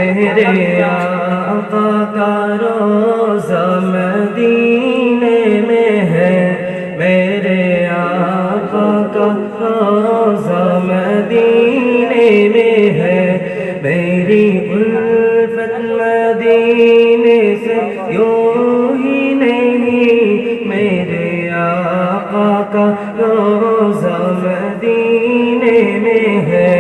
میرے آقا کا روضہ مدینے میں ہے، میرے آقا کا روضہ مدینے میں ہے، میری الفت مدینے سے یوں ہی نہیں، میرے آقا کا روضہ مدینے میں ہے۔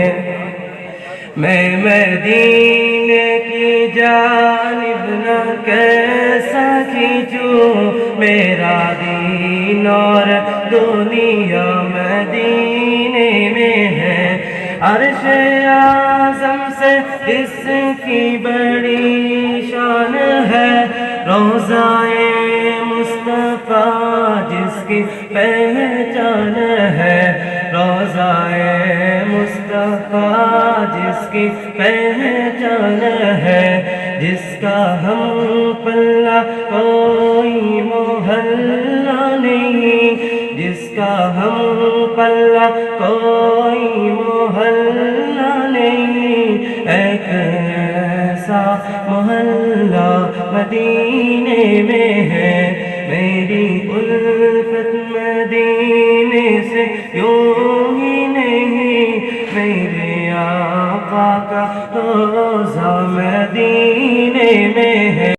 میں مدینے کی جانب نہ کیسا کھینچوں، میرا دین اور دنیا مدینے میں ہے، عرش اعظم سے اس کی بڑی شان ہے، روضہ مصطفیٰ جس کی پہچان ہے، روضہ مصطفیٰ جس کی پہچان ہے، جس کا ہم پلہ کوئی محلہ نہیں، جس کا ہم پلہ کوئی محلہ نہیں، ایک ایسا محلہ مدینے میں ہے، میری الفت مدینے سے یوں ہی نہیں، میرے آقا کا روضہ مدینے میں ہے۔